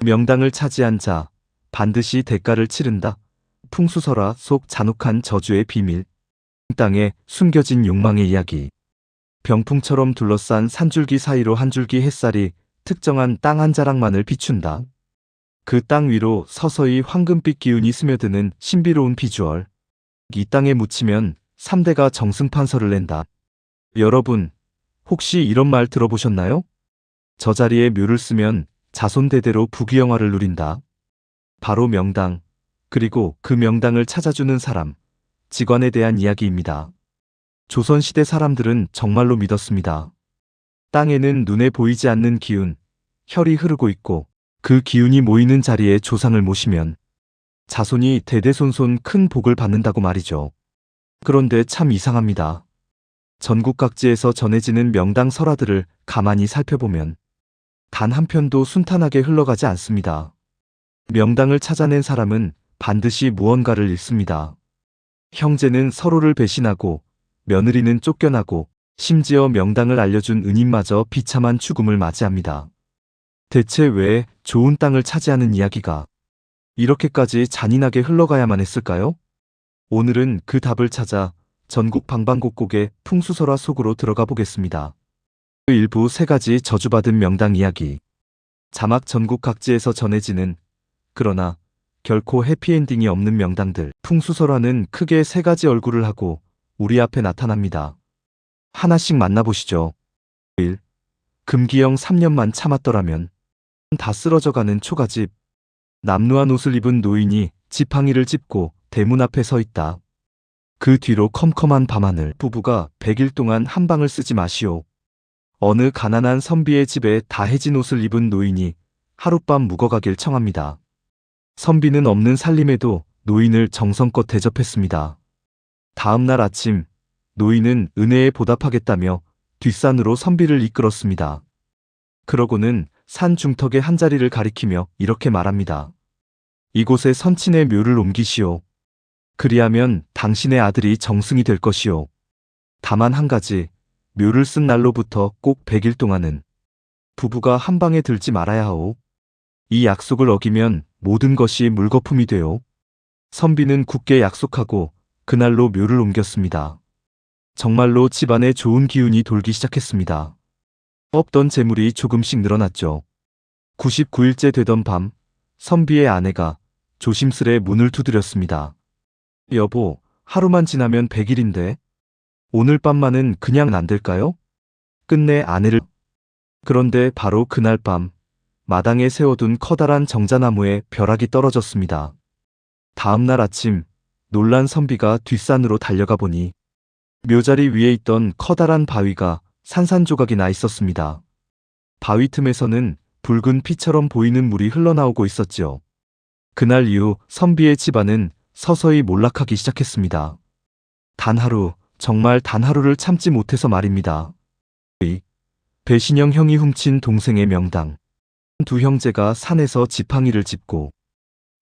명당을 차지한 자 반드시 대가를 치른다. 풍수설화 속 잔혹한 저주의 비밀. 땅에 숨겨진 욕망의 이야기. 병풍처럼 둘러싼 산줄기 사이로 한 줄기 햇살이 특정한 땅 한 자락만을 비춘다. 그 땅 위로 서서히 황금빛 기운이 스며드는 신비로운 비주얼. 이 땅에 묻히면 3대가 정승판서를 낸다. 여러분, 혹시 이런 말 들어보셨나요? 저 자리에 묘를 쓰면 자손 대대로 부귀영화를 누린다. 바로 명당, 그리고 그 명당을 찾아주는 사람, 직관에 대한 이야기입니다. 조선시대 사람들은 정말로 믿었습니다. 땅에는 눈에 보이지 않는 기운, 혈이 흐르고 있고 그 기운이 모이는 자리에 조상을 모시면 자손이 대대손손 큰 복을 받는다고 말이죠. 그런데 참 이상합니다. 전국 각지에서 전해지는 명당 설화들을 가만히 살펴보면 단 한 편도 순탄하게 흘러가지 않습니다. 명당을 찾아낸 사람은 반드시 무언가를 잃습니다. 형제는 서로를 배신하고 며느리는 쫓겨나고 심지어 명당을 알려준 은인마저 비참한 죽음을 맞이합니다. 대체 왜 좋은 땅을 차지하는 이야기가 이렇게까지 잔인하게 흘러가야만 했을까요? 오늘은 그 답을 찾아 전국 방방곡곡의 풍수설화 속으로 들어가 보겠습니다. 그 일부 3가지 저주받은 명당 이야기. 자막 전국 각지에서 전해지는 그러나 결코 해피엔딩이 없는 명당들. 풍수설화는 크게 3가지 얼굴을 하고 우리 앞에 나타납니다. 하나씩 만나보시죠. 1. 금기영 3년만 참았더라면. 다 쓰러져가는 초가집. 남루한 옷을 입은 노인이 지팡이를 짚고 대문 앞에 서 있다. 그 뒤로 컴컴한 밤하늘. 부부가 100일 동안 한 방을 쓰지 마시오. 어느 가난한 선비의 집에 다해진 옷을 입은 노인이 하룻밤 묵어가길 청합니다. 선비는 없는 살림에도 노인을 정성껏 대접했습니다. 다음 날 아침 노인은 은혜에 보답하겠다며 뒷산으로 선비를 이끌었습니다. 그러고는 산 중턱의 한 자리를 가리키며 이렇게 말합니다. 이곳에 선친의 묘를 옮기시오. 그리하면 당신의 아들이 정승이 될 것이오. 다만 한 가지, 묘를 쓴 날로부터 꼭 100일 동안은 부부가 한 방에 들지 말아야 하오. 이 약속을 어기면 모든 것이 물거품이 되오. 선비는 굳게 약속하고 그날로 묘를 옮겼습니다. 정말로 집안에 좋은 기운이 돌기 시작했습니다. 없던 재물이 조금씩 늘어났죠. 99일째 되던 밤, 선비의 아내가 조심스레 문을 두드렸습니다. 여보, 하루만 지나면 100일인데 오늘 밤만은 그냥 안 될까요? 끝내 아내를. 그런데 바로 그날 밤 마당에 세워둔 커다란 정자나무에 벼락이 떨어졌습니다. 다음 날 아침 놀란 선비가 뒷산으로 달려가 보니 묘자리 위에 있던 커다란 바위가 산산조각이 나 있었습니다. 바위 틈에서는 붉은 피처럼 보이는 물이 흘러나오고 있었지요. 그날 이후 선비의 집안은 서서히 몰락하기 시작했습니다. 단 하루, 정말 단 하루를 참지 못해서 말입니다. 배신영 형이 훔친 동생의 명당. 두 형제가 산에서 지팡이를 짚고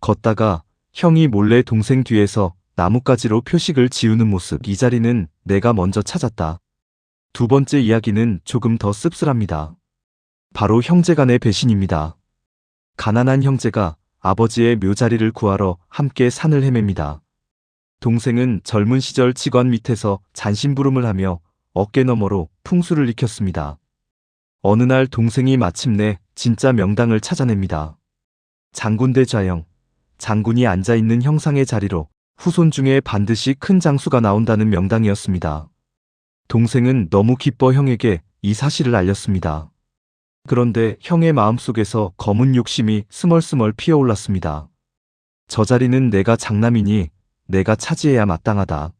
걷다가 형이 몰래 동생 뒤에서 나뭇가지로 표식을 지우는 모습. 이 자리는 내가 먼저 찾았다. 두 번째 이야기는 조금 더 씁쓸합니다. 바로 형제간의 배신입니다. 가난한 형제가 아버지의 묘자리를 구하러 함께 산을 헤맵니다. 동생은 젊은 시절 직관 밑에서 잔심부름을 하며 어깨너머로 풍수를 익혔습니다. 어느 날 동생이 마침내 진짜 명당을 찾아냅니다. 장군대 좌영, 장군이 앉아있는 형상의 자리로 후손 중에 반드시 큰 장수가 나온다는 명당이었습니다. 동생은 너무 기뻐 형에게 이 사실을 알렸습니다. 그런데 형의 마음속에서 검은 욕심이 스멀스멀 피어올랐습니다. 저 자리는 내가 장남이니 내가 차지해야 마땅하다.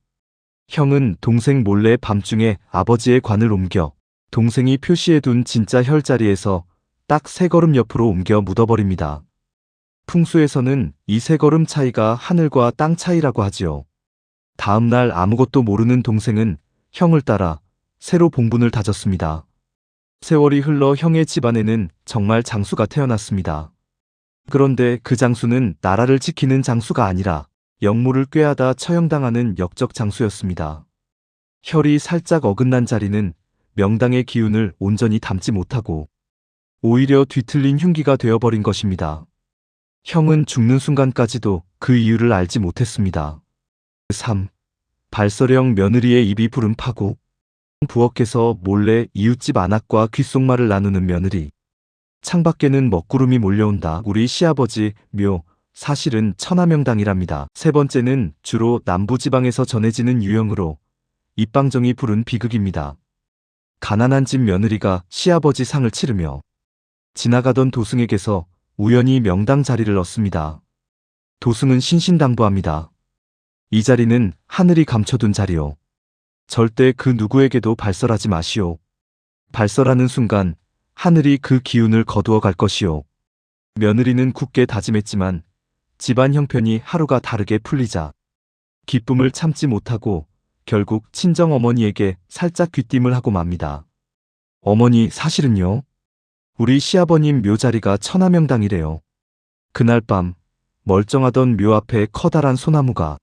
형은 동생 몰래 밤중에 아버지의 관을 옮겨 동생이 표시해둔 진짜 혈자리에서 딱 3걸음 옆으로 옮겨 묻어버립니다. 풍수에서는 이 3걸음 차이가 하늘과 땅 차이라고 하지요. 다음 날 아무것도 모르는 동생은 형을 따라 새로 봉분을 다졌습니다. 세월이 흘러 형의 집안에는 정말 장수가 태어났습니다. 그런데 그 장수는 나라를 지키는 장수가 아니라 영모를 꾀하다 처형당하는 역적 장수였습니다. 혈이 살짝 어긋난 자리는 명당의 기운을 온전히 담지 못하고 오히려 뒤틀린 흉기가 되어버린 것입니다. 형은 죽는 순간까지도 그 이유를 알지 못했습니다. 3. 발설형 며느리의 입이 부른 파고. 부엌에서 몰래 이웃집 안악과 귓속말을 나누는 며느리. 창밖에는 먹구름이 몰려온다. 우리 시아버지 묘. 사실은 천하명당이랍니다. 세 번째는 주로 남부지방에서 전해지는 유형으로 입방정이 부른 비극입니다. 가난한 집 며느리가 시아버지 상을 치르며 지나가던 도승에게서 우연히 명당 자리를 얻습니다. 도승은 신신당부합니다. 이 자리는 하늘이 감춰둔 자리요. 절대 그 누구에게도 발설하지 마시오. 발설하는 순간 하늘이 그 기운을 거두어 갈 것이오. 며느리는 굳게 다짐했지만 집안 형편이 하루가 다르게 풀리자 기쁨을 참지 못하고 결국 친정어머니에게 살짝 귀띔을 하고 맙니다. 어머니, 사실은요. 우리 시아버님 묘 자리가 천하명당이래요. 그날 밤 멀쩡하던 묘 앞에 커다란 소나무가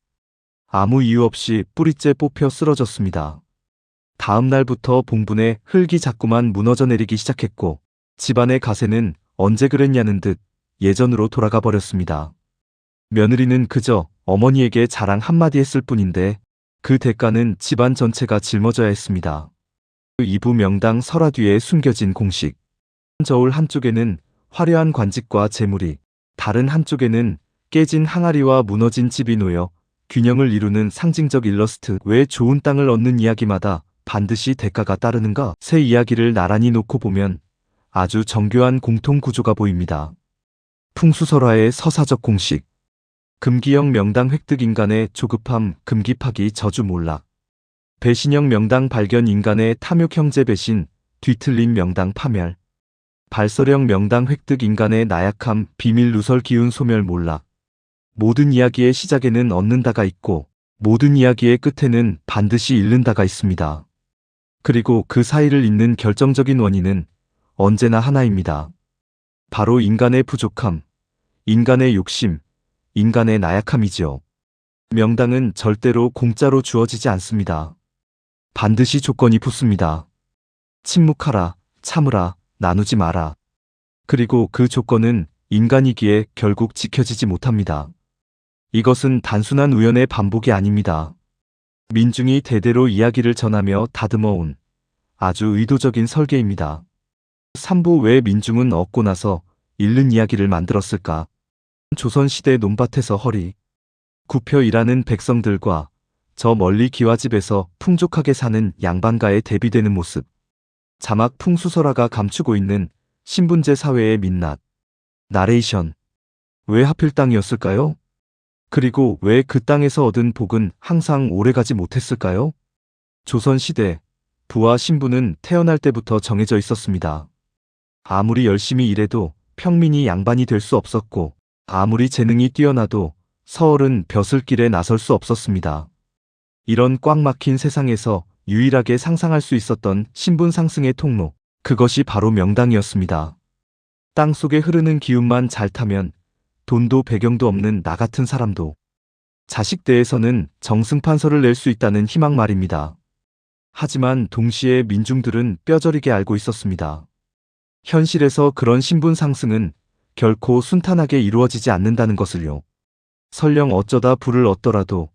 아무 이유 없이 뿌리째 뽑혀 쓰러졌습니다. 다음 날부터 봉분에 흙이 자꾸만 무너져 내리기 시작했고 집안의 가세는 언제 그랬냐는 듯 예전으로 돌아가 버렸습니다. 며느리는 그저 어머니에게 자랑 한마디 했을 뿐인데 그 대가는 집안 전체가 짊어져야 했습니다. 2부 명당 설화 뒤에 숨겨진 공식. 저울 한쪽에는 화려한 관직과 재물이, 다른 한쪽에는 깨진 항아리와 무너진 집이 놓여 균형을 이루는 상징적 일러스트. 왜 좋은 땅을 얻는 이야기마다 반드시 대가가 따르는가? 새 이야기를 나란히 놓고 보면 아주 정교한 공통 구조가 보입니다. 풍수설화의 서사적 공식. 금기형 명당 획득 인간의 조급함, 금기파기 저주 몰락. 배신형 명당 발견 인간의 탐욕 형제 배신, 뒤틀린 명당 파멸. 발설형 명당 획득 인간의 나약함, 비밀 누설 기운 소멸 몰락. 모든 이야기의 시작에는 얻는다가 있고 모든 이야기의 끝에는 반드시 잃는다가 있습니다. 그리고 그 사이를 잇는 결정적인 원인은 언제나 하나입니다. 바로 인간의 부족함, 인간의 욕심, 인간의 나약함이지요. 명당은 절대로 공짜로 주어지지 않습니다. 반드시 조건이 붙습니다. 침묵하라, 참으라, 나누지 마라. 그리고 그 조건은 인간이기에 결국 지켜지지 못합니다. 이것은 단순한 우연의 반복이 아닙니다. 민중이 대대로 이야기를 전하며 다듬어온 아주 의도적인 설계입니다. 3부 왜 민중은 얻고 나서 잃는 이야기를 만들었을까? 조선시대 논밭에서 허리 굽혀 일하는 백성들과 저 멀리 기와집에서 풍족하게 사는 양반가의 대비되는 모습. 자막 풍수설화가 감추고 있는 신분제 사회의 민낯. 나레이션. 왜 하필 땅이었을까요? 그리고 왜 그 땅에서 얻은 복은 항상 오래가지 못했을까요? 조선시대 부와 신분은 태어날 때부터 정해져 있었습니다. 아무리 열심히 일해도 평민이 양반이 될 수 없었고 아무리 재능이 뛰어나도 서얼은 벼슬길에 나설 수 없었습니다. 이런 꽉 막힌 세상에서 유일하게 상상할 수 있었던 신분 상승의 통로, 그것이 바로 명당이었습니다. 땅 속에 흐르는 기운만 잘 타면 돈도 배경도 없는 나 같은 사람도 자식대에서는 정승판서를 낼 수 있다는 희망 말입니다. 하지만 동시에 민중들은 뼈저리게 알고 있었습니다. 현실에서 그런 신분 상승은 결코 순탄하게 이루어지지 않는다는 것을요. 설령 어쩌다 부를 얻더라도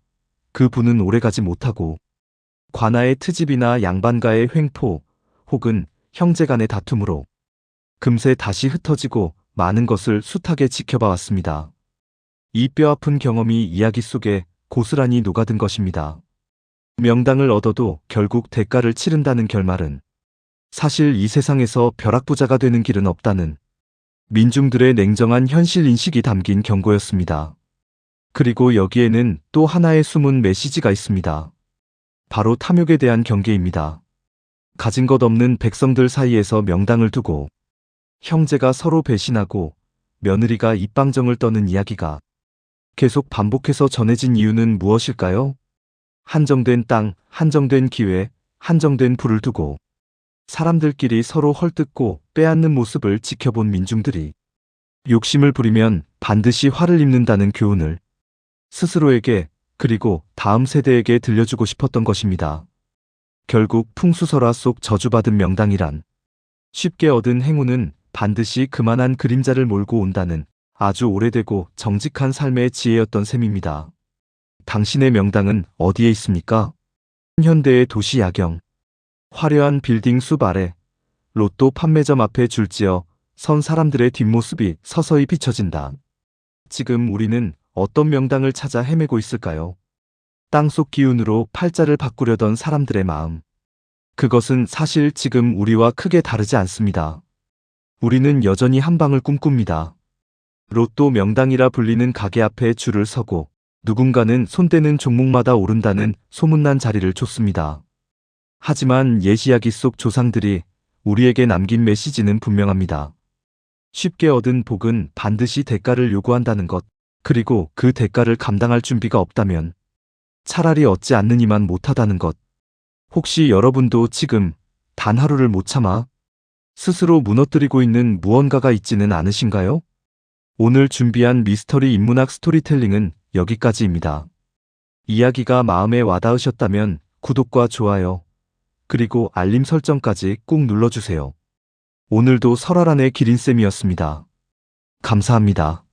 그 부는 오래가지 못하고 관아의 트집이나 양반가의 횡포 혹은 형제간의 다툼으로 금세 다시 흩어지고 많은 것을 숱하게 지켜봐 왔습니다. 이 뼈아픈 경험이 이야기 속에 고스란히 녹아든 것입니다. 명당을 얻어도 결국 대가를 치른다는 결말은 사실 이 세상에서 벼락부자가 되는 길은 없다는 민중들의 냉정한 현실 인식이 담긴 경고였습니다. 그리고 여기에는 또 하나의 숨은 메시지가 있습니다. 바로 탐욕에 대한 경계입니다. 가진 것 없는 백성들 사이에서 명당을 두고 형제가 서로 배신하고 며느리가 입방정을 떠는 이야기가 계속 반복해서 전해진 이유는 무엇일까요? 한정된 땅, 한정된 기회, 한정된 부를 두고 사람들끼리 서로 헐뜯고 빼앗는 모습을 지켜본 민중들이 욕심을 부리면 반드시 화를 입는다는 교훈을 스스로에게 그리고 다음 세대에게 들려주고 싶었던 것입니다. 결국 풍수설화 속 저주받은 명당이란 쉽게 얻은 행운은 반드시 그만한 그림자를 몰고 온다는 아주 오래되고 정직한 삶의 지혜였던 셈입니다. 당신의 명당은 어디에 있습니까? 현대의 도시 야경. 화려한 빌딩 숲 아래, 로또 판매점 앞에 줄지어 선 사람들의 뒷모습이 서서히 비춰진다. 지금 우리는 어떤 명당을 찾아 헤매고 있을까요? 땅속 기운으로 팔자를 바꾸려던 사람들의 마음. 그것은 사실 지금 우리와 크게 다르지 않습니다. 우리는 여전히 한 방을 꿈꿉니다. 로또 명당이라 불리는 가게 앞에 줄을 서고 누군가는 손대는 종목마다 오른다는 소문난 자리를 쫓습니다. 하지만 옛 이야기 속 조상들이 우리에게 남긴 메시지는 분명합니다. 쉽게 얻은 복은 반드시 대가를 요구한다는 것, 그리고 그 대가를 감당할 준비가 없다면 차라리 얻지 않느니만 못하다는 것. 혹시 여러분도 지금 단 하루를 못 참아 스스로 무너뜨리고 있는 무언가가 있지는 않으신가요? 오늘 준비한 미스터리 인문학 스토리텔링은 여기까지입니다. 이야기가 마음에 와닿으셨다면 구독과 좋아요, 그리고 알림 설정까지 꾹 눌러주세요. 오늘도 설아란의 기린쌤이었습니다. 감사합니다.